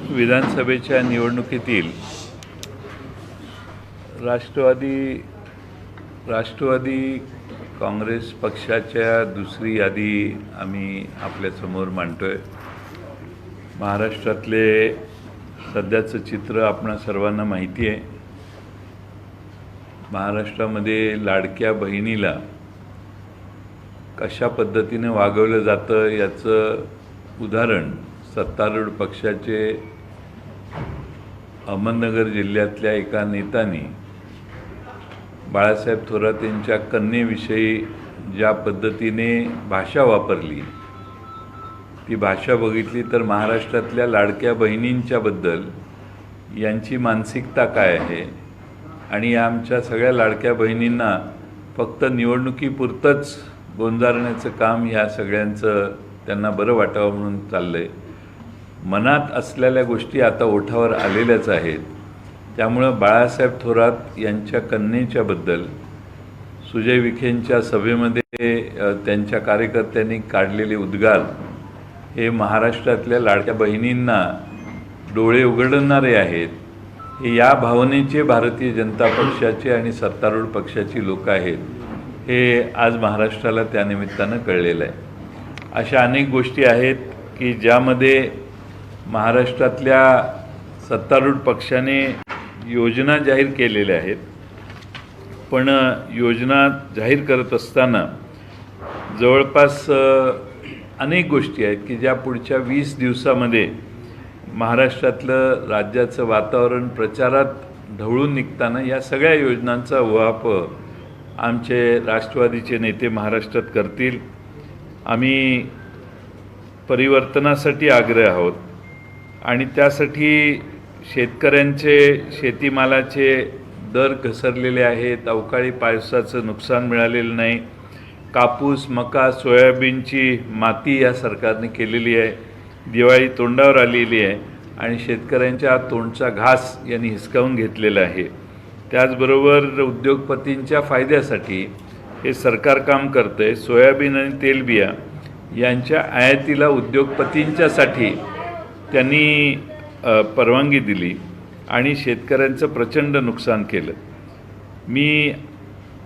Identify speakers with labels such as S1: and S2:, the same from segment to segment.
S1: विधानसभेच्या निवडणुकीतील राष्ट्रवादी काँग्रेस पक्षाच्या दुसरी यादी आम्ही आपल्यासमोर मांडतोय। महाराष्ट्रातले सध्याचं चित्र आपणा सर्वांना माहिती आहे। महाराष्ट्रामध्ये लाडक्या बहिणीला कशा पद्धतीने वागवलं जातं याचं उदाहरण सत्तारूढ पक्षाचे अहमदनगर जिल्ह्यातल्या एका नेत्याने बाळासाहेब थोरात यांच्या कन्येविषयी ज्या पद्धतीने भाषा वापरली, ती भाषा बघितली तर महाराष्ट्रातल्या लाडक्या बहिणींच्याबद्दल यांची मानसिकता काय आहे आणि आमच्या सगळ्या लाडक्या बहिणींना फक्त निवडणुकीपुरतंच गोंजारण्याचं काम ह्या सगळ्यांचं त्यांना बरं वाटावं म्हणून चाललंय। मनात असलेल्या गोष्टी आता ओठावर आलेल्याच आहेत। त्यामुळं बाळासाहेब थोरात यांच्या कन्येच्याबद्दल सुजय विखेंच्या सभेमध्ये त्यांच्या कार्यकर्त्यांनी काढलेले उद्गार हे महाराष्ट्रातल्या लाडक्या बहिणींना डोळे उघडणारे आहेत। हे या भावनेचे भारतीय जनता पक्षाचे आणि सत्तारूढ पक्षाची लोक आहेत, हे आज महाराष्ट्राला त्यानिमित्तानं कळलेलं आहे। अशा अनेक गोष्टी आहेत की ज्यामध्ये महाराष्ट्रातल्या सत्तारूढ पक्षाने योजना जाहीर केलेल्या आहेत, पण योजना जाहीर करत असताना जवळपास अनेक गोष्टी आहेत की ज्या पुढच्या 20 दिवसामध्ये महाराष्ट्रातलं राज्याचं वातावरण प्रचारात ढवळून निघताना या सगळ्या योजनांचा उहापोह आमचे राष्ट्रवादीचे नेते महाराष्ट्रात करतील। आम्ही परिवर्तनासाठी आग्रह आहोत आणि त्यासाठी शेतकऱ्यांचे शेतीमालाचे दर घसरलेले आहेत, अवकाळी पावसाचं नुकसान मिळालेलं नाही, कापूस मका सोयाबीनची माती या सरकारने केलेली आहे, दिवाळी तोंडावर आलेली आहे आणि शेतकऱ्यांच्या तोंडचा घास यांनी हिसकावून घेतलेला आहे। त्याचबरोबर उद्योगपतींच्या फायद्यासाठी हे सरकार काम करतंय। सोयाबीन आणि तेलबिया यांच्या आयातीला उद्योगपतींच्यासाठी त्यांनी परवानगी दिली आणि शेतकऱ्यांचं प्रचंड नुकसान केलं। मी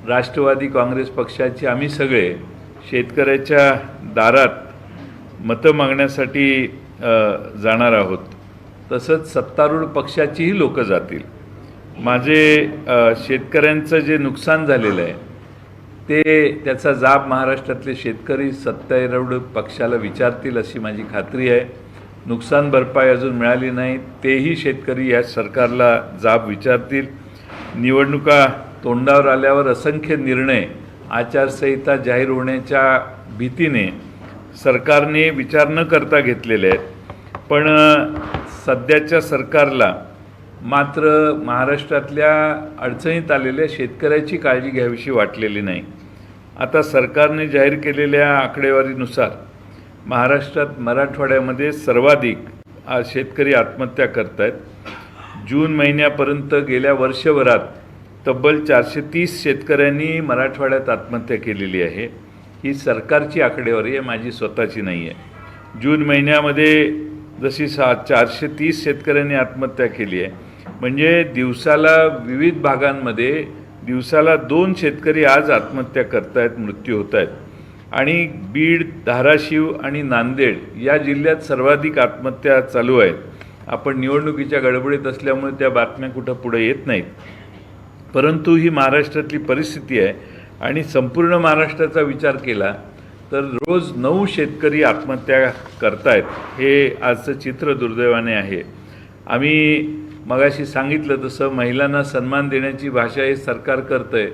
S1: राष्ट्रवादी काँग्रेस पक्षाचे आम्ही सगळे शेतकऱ्याच्या दारात मतं मागण्यासाठी जाणार आहोत, तसंच सत्तारूढ पक्षाचीही लोकं जातील। माझे शेतकऱ्यांचं जे नुकसान झालेलं आहे त्याचा जाब महाराष्ट्रातले शेतकरी सत्तारूढ पक्षाला विचारतील अशी माझी खात्री आहे। नुकसान भरपाई अजून मिळाली नाही, तेही शेतकरी या सरकारला जाब विचारतील। निवडणुका तोंडावर आल्यावर असंख्य निर्णय आचारसंहिता जाहीर होण्याच्या भीतीने सरकारने विचार न करता घेतलेले आहेत, पण सध्याच्या सरकारला मात्र महाराष्ट्रातल्या अडचणीत आलेल्या शेतकऱ्याची काळजी घ्यावीशी वाटलेली नाही। आता सरकारने जाहीर केलेल्या आकडेवारीनुसार महाराष्ट्रात मराठवाड्यामध्ये सर्वाधिक शेतकरी आत्महत्या करत आहेत। जून महिन्यापर्यंत गेल्या वर्षभरात तब्बल 430 शेतकऱ्यांनी मराठवाड्यात आत्महत्या केलेली आहे। ही सरकारची आकडेवारी आहे, माझी स्वतःची नाही आहे। जून महिन्यामध्ये जशी 430 शेतकऱ्यांनी आत्महत्या केली आहे, म्हणजे दिवसाला विविध भागांमध्ये दिवसाला 2 शेतकरी आज आत्महत्या करत आहेत, मृत्यू होत आहेत। आणि बीड, धाराशिव आणि नांदेड या जिल्ह्यात सर्वाधिक आत्महत्या चालू आहेत। आपण निवडणुकीच्या गडबडीत असल्यामुळे त्या बातम्या कुठं पुढे येत नाहीत, परंतु ही महाराष्ट्रातली परिस्थिती आहे आणि संपूर्ण महाराष्ट्राचा विचार केला तर रोज 9 शेतकरी आत्महत्या करतायत, हे आजचं चित्र दुर्दैवाने आहे। आम्ही मगाशी सांगितलं तसं महिलांना सन्मान देण्याची भाषा हे सरकार करतंय,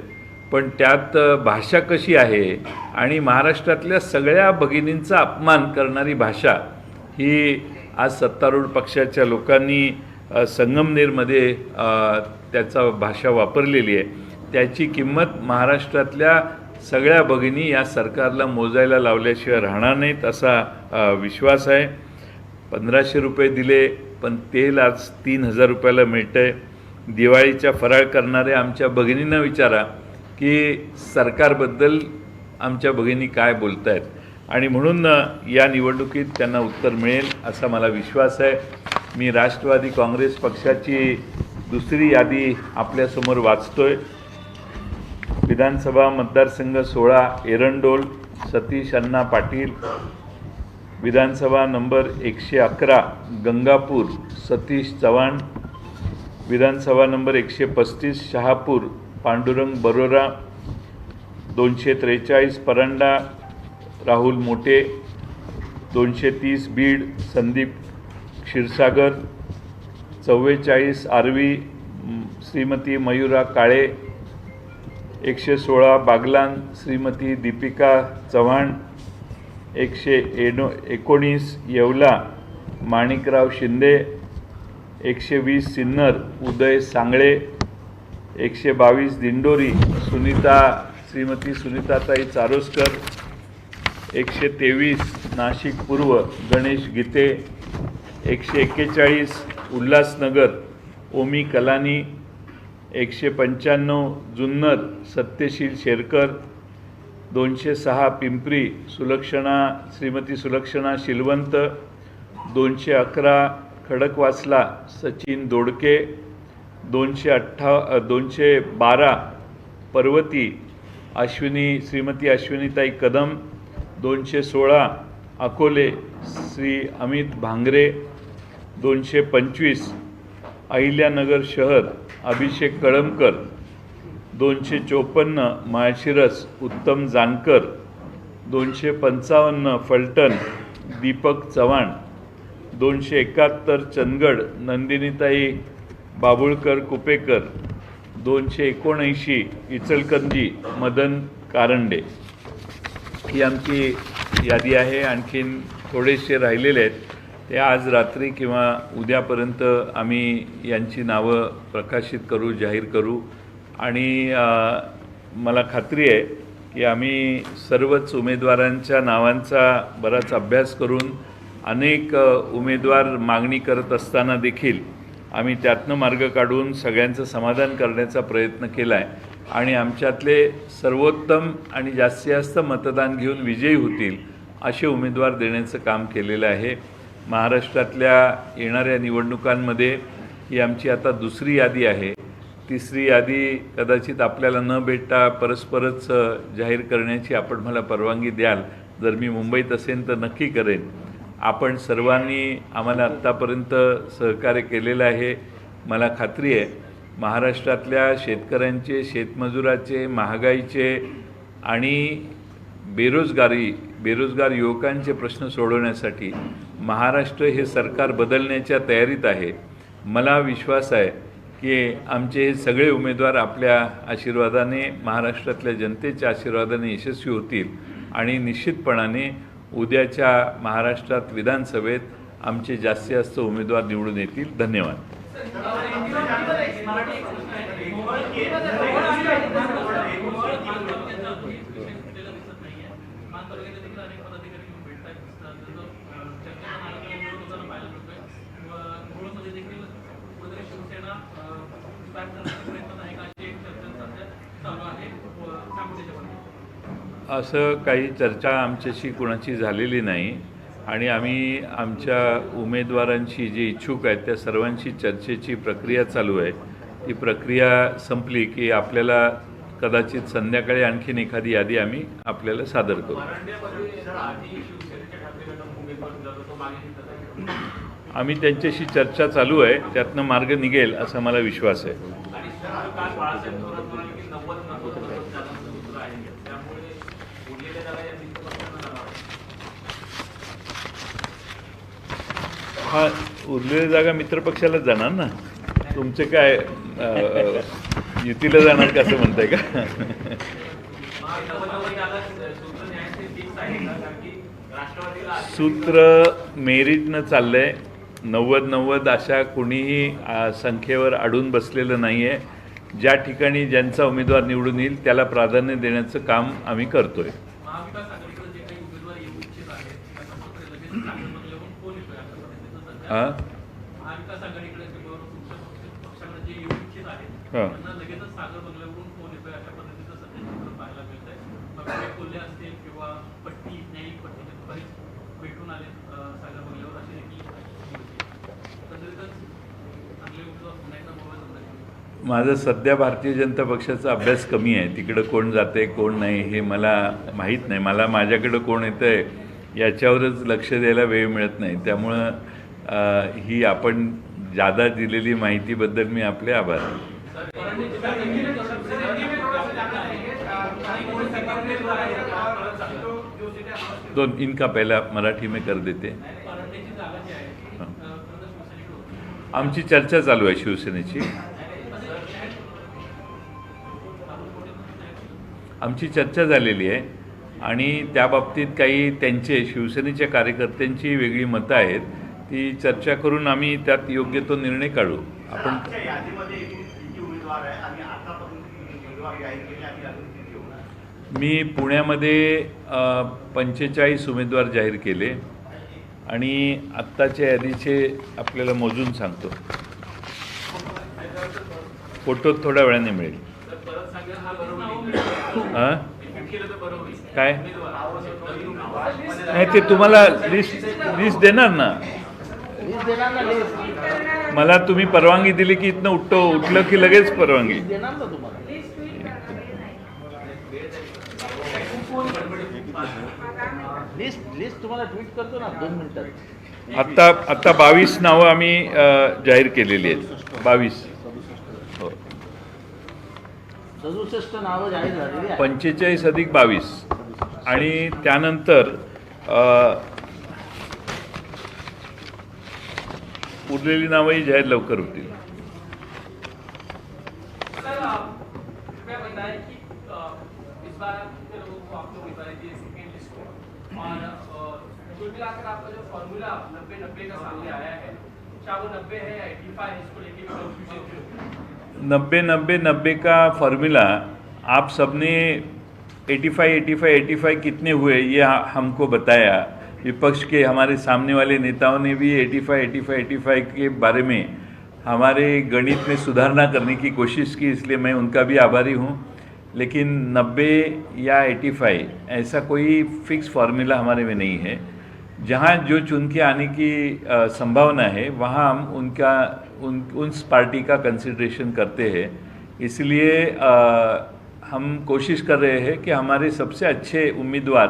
S1: पण त्यात भाषा कशी आहे आणि महाराष्ट्रातल्या सगळ्या भगिनींचा अपमान करणारी भाषा ही आज सत्तारूढ पक्षाच्या लोकांनी संगमनेरमध्ये त्याचा भाषा वापरलेली आहे। त्याची किंमत महाराष्ट्रातल्या सगळ्या भगिनी या सरकारला मोजायला लावल्याशिवाय राहणार नाहीत असा विश्वास आहे। 1500 रुपये दिले, पण तेल आज 3000 रुपयाला मिळतंय। दिवाळीच्या फराळ करणाऱ्या आमच्या भगिनींना विचारा की सरकारबद्दल आमच्या भगिनी काय बोलत आहेत, आणि म्हणून या निवडणुकीत त्यांना उत्तर मिळेल असा मला विश्वास आहे। मी राष्ट्रवादी काँग्रेस पक्षाची दुसरी यादी आपल्यासमोर वाचतोय। विधानसभा मतदारसंघ 16 एरंडोल सतीश अण्णा पाटील, विधानसभा नंबर 111 गंगापूर सतीश चव्हाण, विधानसभा नंबर 135 शहापूर पांडुरंग बरोरा, 243 परंडा राहुल मोटे, 230 बीड संदीप क्षीरसागर, 44 आर्वी श्रीमती मयुरा काळे, 116 बागलान श्रीमती दीपिका चव्हाण, 119 येवला माणिकराव शिंदे, 120 सिन्नर उदय सांगळे, 122 दिंडोरी श्रीमती सुनीताताई चारोस्कर, 123 नाशिक पूर्व गणेश गीते, 141 उल्हासनगर ओमी कलानी, 195 जुन्नर सत्यशील शेरकर, 206 पिंपरी श्रीमती सुलक्षणा शिलवंत, 211 खडकवासला सचिन दोडके, 212 पर्वती श्रीमती अश्विनीताई कदम, 216 अकोले श्री अमित भांगरे, 225 अहिल्यानगर शहर अभिषेक कळमकर, 254 माळशिरस उत्तम जानकर, 255 फलटण दीपक चव्हाण, 271 चंदगड नंदिनीताई बाबुळकर कुपेकर, 279 इचलकरंजी मदन कारंडे। ही आमची यादी आहे। आणखीन थोडेसे राहिलेले आहेत, ते आज रात्री किंवा उद्यापर्यंत आम्ही यांची नावं प्रकाशित करू, जाहीर करू। आणि मला खात्री आहे की आम्ही सर्वच उमेदवारांच्या नावांचा बराच अभ्यास करून अनेक उमेदवार मागणी करत असताना देखील आम्ही त्यातनं मार्ग काढून सगळ्यांचं समाधान करण्याचा प्रयत्न केला आहे आणि आमच्यातले सर्वोत्तम आणि जास्तीत जास्त मतदान घेऊन विजयी होतील असे उमेदवार देण्याचं काम केलेलं आहे। महाराष्ट्रातल्या येणाऱ्या निवडणुकांमध्ये ही आमची आता दुसरी यादी आहे। तिसरी यादी कदाचित आपल्याला न भेटता परस्परच जाहीर करण्याची आपण मला परवानगी द्याल। जर मी मुंबईत असेन तर नक्की करेन। आपण सर्वांनी आम्हाला आत्तापर्यंत सहकार्य केलेलं आहे। मला खात्री आहे महाराष्ट्रातल्या शेतकऱ्यांचे, शेतमजुराचे, महागाईचे आणि बेरोजगार युवकांचे प्रश्न सोडवण्यासाठी महाराष्ट्र हे सरकार बदलण्याच्या तयारीत आहे। मला विश्वास आहे की आमचे हे सगळे उमेदवार आपल्या आशीर्वादाने, महाराष्ट्रातल्या जनतेच्या आशीर्वादाने यशस्वी होतील आणि निश्चितपणाने उद्याच्या महाराष्ट्रात विधानसभेत आमचे जास्तीत जास्त उमेदवार निवडून येतील। धन्यवाद। असं काही चर्चा आमच्याशी कोणाची झालेली नाही आणि आम्ही आमच्या उमेदवारांशी जे इच्छुक आहेत त्या सर्वांशी चर्चेची प्रक्रिया चालू आहे। ती प्रक्रिया संपली की आपल्याला कदाचित संध्याकाळी आणखीन एखादी यादी आम्ही आपल्याला सादर करू। आम्ही त्यांच्याशी चर्चा चालू आहे, त्यातनं मार्ग निघेल असा मला विश्वास आहे। हा, उरलेल्या जागा मित्रपक्षाला जाणार ना। तुमचे काय युतीला जाणार का असं म्हणताय का? सूत्र मेरिटनं चाललंय। 90-90 अशा कुणीही संख्येवर अडून बसलेलं नाही आहे। ज्या ठिकाणी ज्यांचा उमेदवार निवडून येईल त्याला प्राधान्य देण्याचं काम आम्ही करतोय। माझं सध्या भारतीय जनता पक्षाचा अभ्यास कमी आहे. तिकडं कोण जाते कोण नाही हे मला माहीत नाही. मला माझ्याकडं कोण येतं आहे याच्यावरच लक्ष द्यायला वेळ मिळत नाही. त्यामुळं ही आपण जादा दिलेली माहितीबद्दल मी आपले आभार. इनका पहला मराठी में कर देते. आमची चर्चा चालू आहे शिवसेनेची. आमची चर्चा झालेली आहे आणि त्या बाबतीत काही त्यांचे शिवसेनेच्या कार्यकर्त्यांची वेगळी मतं आहेत. ती चर्चा करून आम्ही त्यात योग्य तो निर्णय काढू. आपण मी पुण्यामध्ये 45 उमेदवार जाहीर केले आणि आत्ताच्या यादीचे आपल्याला मोजून सांगतो. फोटो थोड्या वेळाने मिळेल. काय नाही ते तुम्हाला लिस्ट देणार ना. मला तुम्ही परवानगी दिली की इथनं उठलं की लगेच परवानगी.
S2: लिस्ट तुम्हाला ट्वीट करतो ना 2 मिनिटात.
S1: आत्ता 22 नावं आम्ही जाहीर केलेली आहेत. 22 हो
S2: 67 नावं जाहीर झालेली आहेत.
S1: 45 अधिक 22 आणि त्यानंतर उरलेली नावंही जाहीर लवकर होतील.
S3: आपका जो फॉर्मूला 90-90 का सामने आया है, क्या वो 90 है या 85 है, इसको लेके कंफ्यूजन?
S1: 90-90-90 का फॉर्मूला आप सबने 85 कितने हुए ये हमको बताया. विपक्ष के हमारे सामने वाले नेताओं ने भी 85 के बारे में हमारे गणित में सुधारना करने की कोशिश की, इसलिए मैं उनका भी आभारी हूँ. लेकिन 90 या 85 ऐसा कोई फिक्स फार्मूला हमारे में नहीं है. जहाँ जो चुन के आने की संभावना है वहाँ हम उस पार्टी का कंसिडरेशन करते हैं. इसलिए हम कोशिश कर रहे हैं कि हमारे सबसे अच्छे उम्मीदवार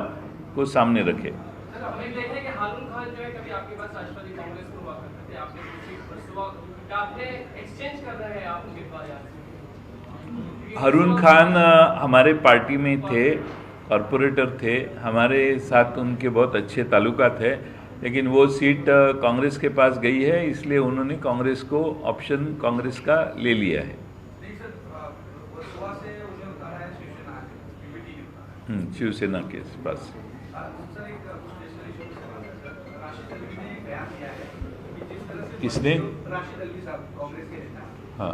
S1: को सामने रखें.
S3: हमने देखा है कि हारून खान जो है कभी आपके पास राष्ट्रवादी कांग्रेस में हुआ करते थे, आपने आपने एक्सचेंज कर रहे हैं आप उनके पास.
S1: हारून खान हमारे पार्टी में थे, कॉरपोरेटर थे, हमारे साथ उनके बहुत अच्छे ताल्लुकात है. लेकिन वो सीट कांग्रेस के पास गई है, इसलिए उन्होंने कांग्रेस को ऑप्शन कांग्रेस का ले लिया है. शिवसेना के पास. किसने? हाँ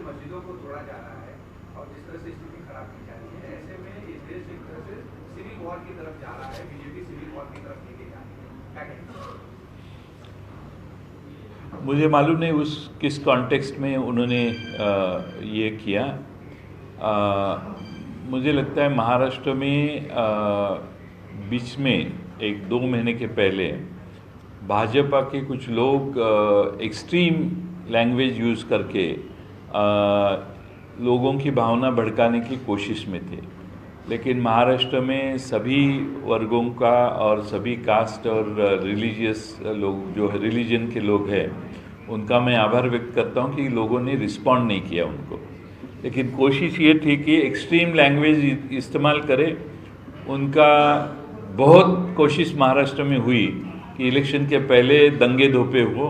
S3: मस्जिदों को तोड़ा जा रहा है और जिस तरह से स्थिति खराब की जा रही है, ऐसे में इस देश एक तरह से सिविल वॉर की तरफ जा रहा है. बीजेपी सिविल वॉर की तरफ लेके जा रही है. क्या कहेंगे?
S1: मुझे मालूम नहीं उस किस कॉन्टेक्स्ट में उन्होंने ये किया. मुझे लगता है महाराष्ट्र में बीच में 1-2 महीने के पहले भाजपा के कुछ लोग एक्सट्रीम लैंग्वेज यूज़ करके लोगों की भावना भड़काने की कोशिश में थे. लेकिन महाराष्ट्र में सभी वर्गों का और सभी कास्ट और रिलीजियस लोग जो रिलीजन के लोग हैं उनका मैं आभार व्यक्त करता हूं कि लोगों ने रिस्पॉन्ड नहीं किया उनको. लेकिन कोशिश ये थी कि एक्सट्रीम लैंग्वेज इस्तेमाल करें. उनका बहुत कोशिश महाराष्ट्र में हुई कि इलेक्शन के पहले दंगे धोपे हो.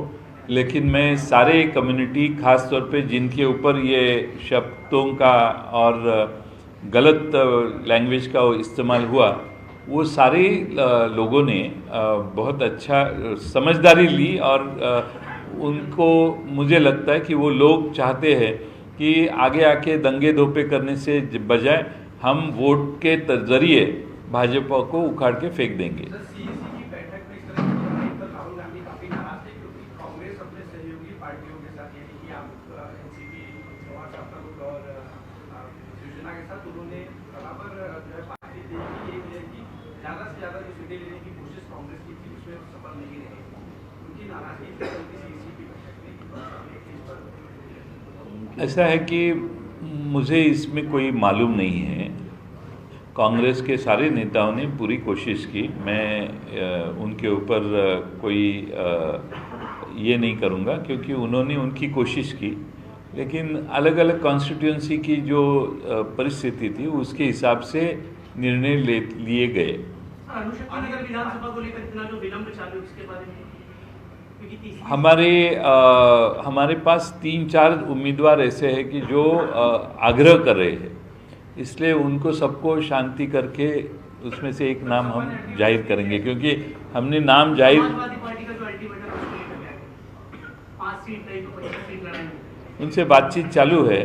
S1: लेकिन मैं सारे कम्युनिटी ख़ास तौर पे जिनके ऊपर ये शब्दों का और गलत लैंग्वेज का इस्तेमाल हुआ, वो सारे लोगों ने बहुत अच्छा समझदारी ली. और उनको मुझे लगता है कि वो लोग चाहते हैं कि आगे आके दंगे धोपे करने से बजाय हम वोट के ज़रिए भाजपा को उखाड़ के फेंक देंगे. ऐसा है कि मुझे इसमें कोई मालूम नहीं है। कांग्रेस के सारे नेताओं ने पूरी कोशिश की। मैं उनके ऊपर कोई ये नहीं करूँगा, क्योंकि उन्होंने उनकी कोशिश की, लेकिन अलग अलग कॉन्स्टिट्यूंसी की जो परिस्थिति थी उसके हिसाब से निर्णय लिए गए।
S3: अनुशक्ति विधानसभा को लेकर इतना जो विलंब चालू है उसके बारे में,
S1: हमारे पास 3-4 उम्मीदवार ऐसे हैं कि जो आग्रह कर रहे हैं, इसलिए उनको सबको शांति करके उसमें से एक नाम हम जाहिर करेंगे, क्योंकि हमने नाम जाहिर,
S3: समाजवादी पार्टी का जो अल्टीमेटम उसको लेकर गया है 5 सीट नहीं तो 25 सीट लड़ाएंगे,
S1: उनसे बातचीत चालू है,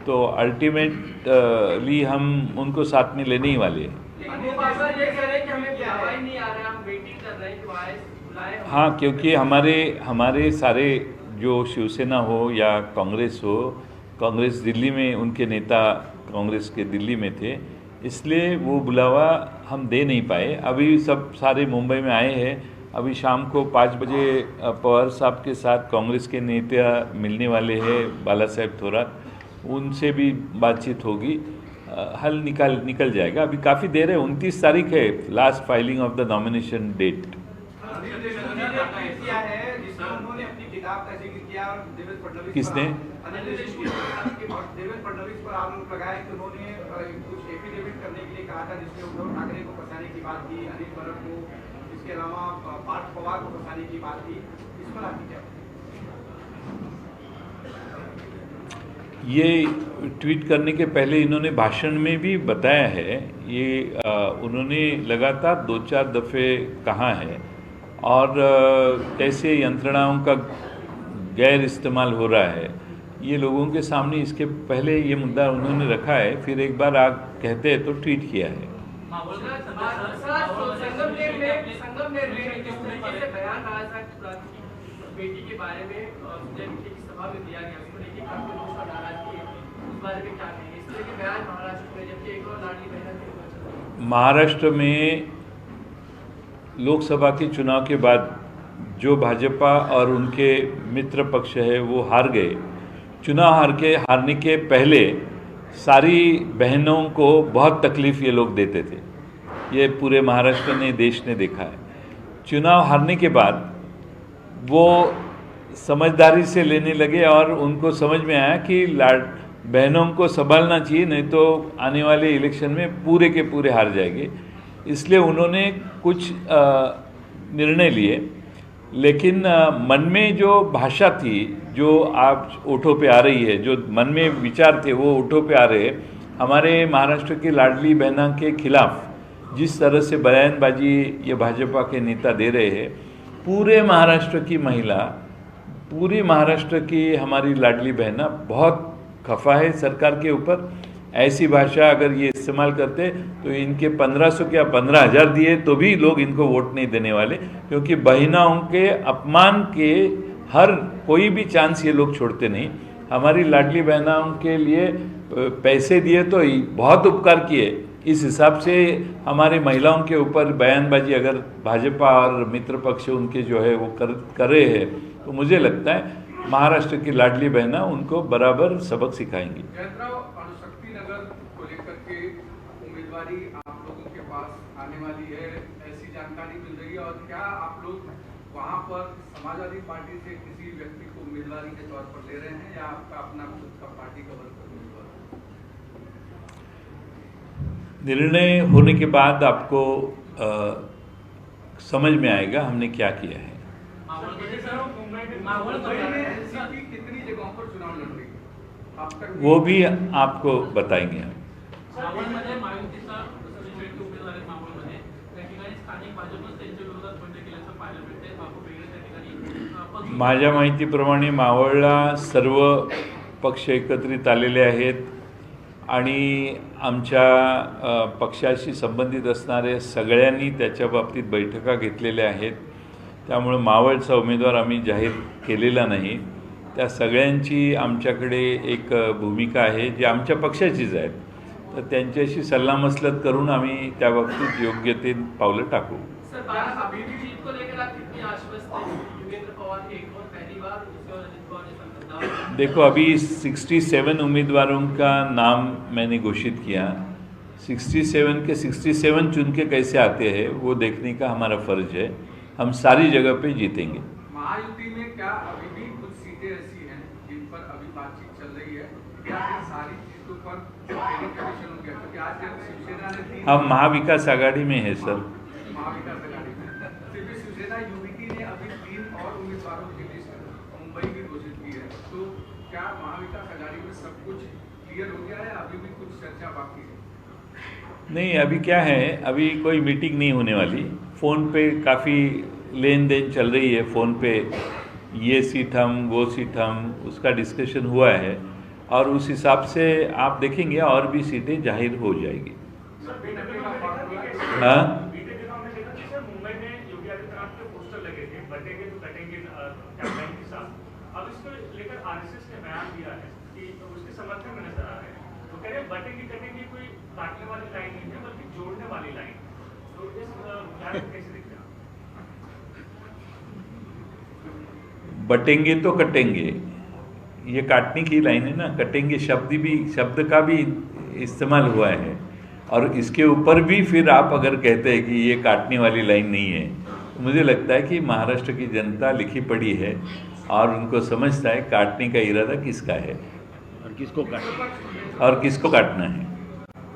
S1: तो अल्टीमेटली हम उनको साथ में लेने ही वाले हैं।
S3: लेकिन वो बाबा ये कह रहे हैं कि हमें बुलावा ही नहीं आ रहा है, हम वेटिंग कर रहे हैं कि आए बुलाए।
S1: हाँ, क्योंकि हमारे सारे जो शिवसेना हो या कांग्रेस हो, कांग्रेस दिल्ली में उनके नेता कांग्रेस के दिल्ली में थे, इसलिए वो बुलावा हम दे नहीं पाए। अभी सब सारे मुंबई में आए हैं। अभी शाम को 5 बजे पवार साहब के साथ कांग्रेस के नेता मिलने वाले हैं, बाला साहेब थोरात, उनसे भी बातचीत होगी, हल निकल जाएगा। अभी काफ़ी देर है, 29 तारीख है last filing of the nomination date. किसने?
S4: देवेंद्र फडणवीस पर आरोप लगाया कि उन्होंने कुछ एफिडेविट करने के लिए कहा था, जिसमें उद्धव ठाकरे को फंसाने की बात की, अनिल भरत को, इसके अलावा पार्थ पवार को फंसाने की बात की। इस पर आपकी क्या?
S1: ये ट्वीट करने के पहले इन्होंने भाषण में भी बताया है। ये उन्होंने लगातार 2-4 दफ़े कहा है, और कैसे यंत्रणाओं का गैर इस्तेमाल हो रहा है ये लोगों के सामने, इसके पहले ये मुद्दा उन्होंने रखा है, फिर एक बार आप कहते हैं तो ट्वीट किया है।
S3: बेटी के बारे में सभा में दिया गया, उसको लेकर काफी रोष और नाराजगी है, उस बारे में क्या कहेंगे? इसलिए कि बयान महाराष्ट्र में, जबकि एक और लाडली बहन
S1: महाराष्ट्र में लोकसभा के चुनाव के बाद जो भाजपा और उनके मित्र पक्ष है वो हार गए। चुनाव हारने के पहले सारी बहनों को बहुत तकलीफ ये लोग देते थे। ये पूरे महाराष्ट्र ने, देश ने देखा है। चुनाव हारने के बाद वो समझदारी से लेने लगे, और उनको समझ में आया कि बहनों को संभालना चाहिए, नहीं तो आने वाले इलेक्शन में पूरे के पूरे हार जाएंगे। इसलिए उन्होंने कुछ निर्णय लिए, लेकिन मन में जो भाषा थी, जो आप ओठों पे आ रही है, जो मन में विचार थे वो ओठों पे आ रहे हैं। हमारे महाराष्ट्र की लाडली बहना के खिलाफ जिस तरह से बयानबाजी ये भाजपा के नेता दे रहे हैं, पूरे महाराष्ट्र की महिला, पूरी महाराष्ट्र की हमारी लाडली बहना बहुत खफा है सरकार के ऊपर। ऐसी भाषा अगर ये इस्तेमाल करते तो इनके 1500 क्या 15,000 दिए तो भी लोग इनको वोट नहीं देने वाले, क्योंकि बहनाओं के अपमान के हर कोई भी चांस ये लोग छोड़ते नहीं। हमारी लाडली बहनाओं के लिए पैसे दिए तो बहुत उपकार किए, इस हिसाब से हमारी महिलाओं के ऊपर बयानबाजी अगर भाजपा और मित्र पक्ष उनके जो है वो कर रहे हैं, तो मुझे लगता है महाराष्ट्र की लाडली बहना उनको बराबर सबक सिखाएंगी।
S4: शक्ति नगर को लेकर के उम्मीदवारी आप लोगों के पास आने वाली है, ऐसी जानकारी मिल रही है, और क्या आप लोग वहां पर समाजवादी पार्टी से किसी व्यक्ति को उम्मीदवारी के तौर पर ले रहे हैं, या आपका अपना खुद का पार्टी का वर्कर उम्मीदवार?
S1: निर्णय होने के बाद आपको समझ में आएगा हमने क्या किया है।
S4: कितनी जगहों पर चुनाव लड़ रही है अब तक?
S1: वो भी आपको बताएंगे हम। माझ्या माहितीप्रमाणे मावळला सर्व पक्ष एकत्रित आलेले आहेत, आणि आमच्या पक्षाशी संबंधित असणाऱ्या सगळ्यांनी त्याच्या बाबतीत बैठका घेतलेल्या आहेत। त्यामुळे मावळचा उमेदवार आम्ही जाहीर केलेला नाही। त्या सगळ्यांची आमच्याकडे एक भूमिका आहे जी आमच्या पक्षाचीच आहे, तर त्यांच्याशी सल्लामसलत करून आम्ही त्या बाबतीत योग्य ते पावलं टाकू।
S3: सर, अभी भी जीत को लेकर आप कितनी आश्वस्त हैं? योगेंद्र पवार के एक और पहली बार दूसरे और अजित पवार ने नाम
S1: देखो, अभी 67 उम्मीदवारों का नाम मैंने घोषित किया। 67 के 67 चुन के कैसे आते हैं वो देखने का हमारा फर्ज है। हम सारी जगह पे जीतेंगे।
S4: महायुति में क्या अभी भी कुछ सीटें ऐसी हैं जिन पर अभी बातचीत चल रही है, या इन सारी चीजों पर कमीशन हो गया? क्योंकि आज जब शिवसेना ने
S1: हम महाविकास आघाड़ी में है सर।
S4: महाविकास आघाड़ी में फिर भी शिवसेना यूबीटी ने अभी 3 और उम्मीदवारों की लिस्ट मुंबई की घोषित की है, तो क्या महाविकास आघाड़ी में सब कुछ क्लियर हो गया है, अभी भी कुछ चर्चा बाकी है?
S1: नहीं, अभी क्या है, अभी कोई मीटिंग नहीं होने वाली। फ़ोन पे काफ़ी लेन देन चल रही है। फ़ोन पे ये सीट हम, वो सीट हम, उसका डिस्कशन हुआ है और उस हिसाब से आप देखेंगे और भी सीटें जाहिर हो जाएगी। हाँ,
S5: मुंबई में योगी आदित्यनाथ के पोस्टर लगे थे, बटेंगे तो कटेंगे कैंपेन के साथ। अब इसको लेकर आरएसएस ने बयान दिया है कि उसके समर्थन में नजर आ रहे हैं। तो कह रहे हैं बटेंगे कटेंगे कोई काटने वाली लाइन नहीं है, बल्कि जोड़ने वाली लाइन। तो इस बयान को कैसे देखते हैं आप?
S1: बटेंगे तो कटेंगे, ये काटने की लाइन है ना। कटेंगे शब्द का भी इस्तेमाल हुआ है और इसके ऊपर भी फिर आप अगर कहते हैं कि ये काटने वाली लाइन नहीं है, तो मुझे लगता है कि महाराष्ट्र की जनता लिखी पढ़ी है और उनको समझता है काटने का इरादा किसका है
S2: और किसको काटना
S1: और किसको काटना है।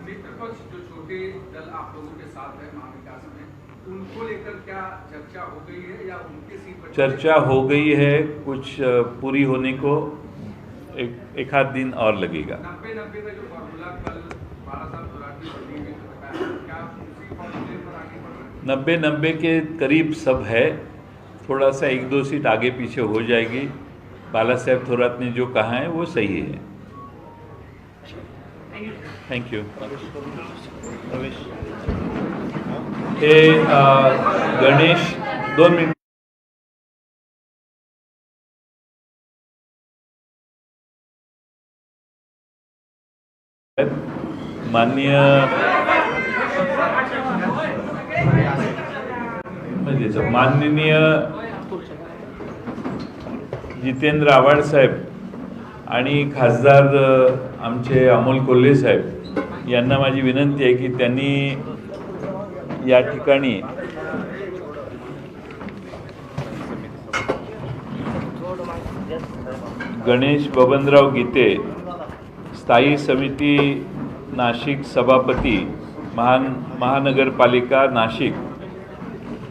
S4: मित्र पक्ष जो छोटे दल आप लोगों के साथ है महाविकास में, उनको लेकर क्या चर्चा हो गई है या उनके सीट पर
S1: चर्चा हो गई है, कुछ पूरी होने को एक आध दिन और लगेगा।
S4: 90-90 का जो फॉर्मूला कल बाला साहब दुराटी बनी में बताया, क्या उसी फॉर्मूले पर आगे बढ़ रहे हैं?
S1: 90-90 के करीब सब है। थोड़ा सा 1-2 सीट आगे पीछे हो जाएगी। बाला साहेब थोरात ने जो कहा है वो सही है। Thank you. गणेश 2 मिनट। माननीय माननीय जितेंद्र आव्हाड साहेब आणि खासदार आमचे अमोल कोल्हे साहेब यांना माझी विनंती आहे की त्यांनी या ठिकाणी गणेश बबनराव गीते, स्थायी समिती नाशिक सभापती, महानगरपालिका नाशिक,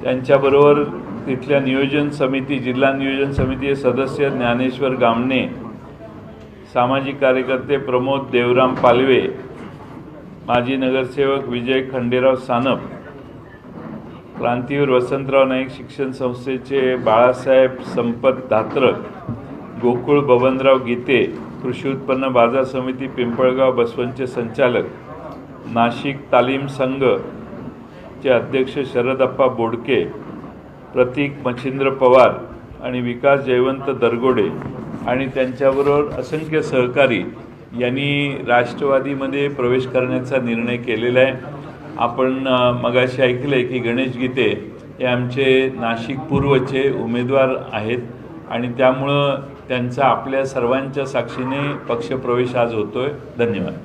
S1: त्यांच्याबरोबर तिथल्या नियोजन समिती, जिल्हा नियोजन समिती सदस्य ज्ञानेश्वर गामणे, सामाजिक कार्यकर्ते प्रमोद देवराम पालवे, माजी नगरसेवक विजय खंडेराव सानप, क्रांतीवीर वसंतराव नाईक शिक्षण संस्थेचे बाळासाहेब संपत धात्रक, गोकुळ बबनराव गीते, कृषी उत्पन्न बाजार समिती पिंपळगाव बसवंतचे संचालक, नाशिक तालीम संघ चे अध्यक्ष शरदप्पा बोडके, प्रतीक मच्छिंद्र पवार आणि विकास जयवंत दरगोडे आणि त्यांच्याबरोबर असंख्य सहकारी यांनी राष्ट्रवादीमध्ये प्रवेश करण्याचा निर्णय केलेला आहे। आपण मगाशी ऐकले की गणेश गीते हे आमचे नाशिक पूर्वचे उमेदवार आहेत आणि त्यामुळं त्यांचा आपल्या सर्वांच्या साक्षीने पक्षप्रवेश आज होतोय। धन्यवाद।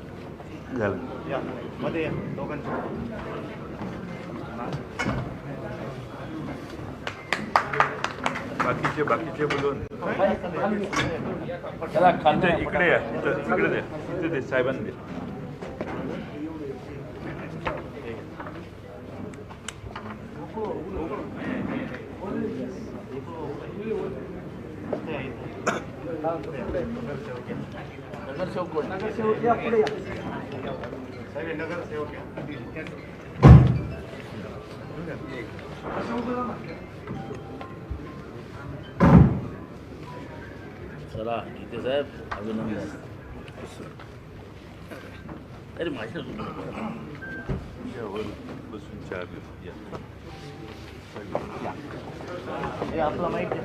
S1: झालं। बाकीचे बोलून इकडे या, इकडे द्या, इथे दे, साहेबांना दे।
S2: चला गीते साहेब, अभिनंदन। अरे माझ्या
S1: बसून 4 दिवस
S2: आपला माहिती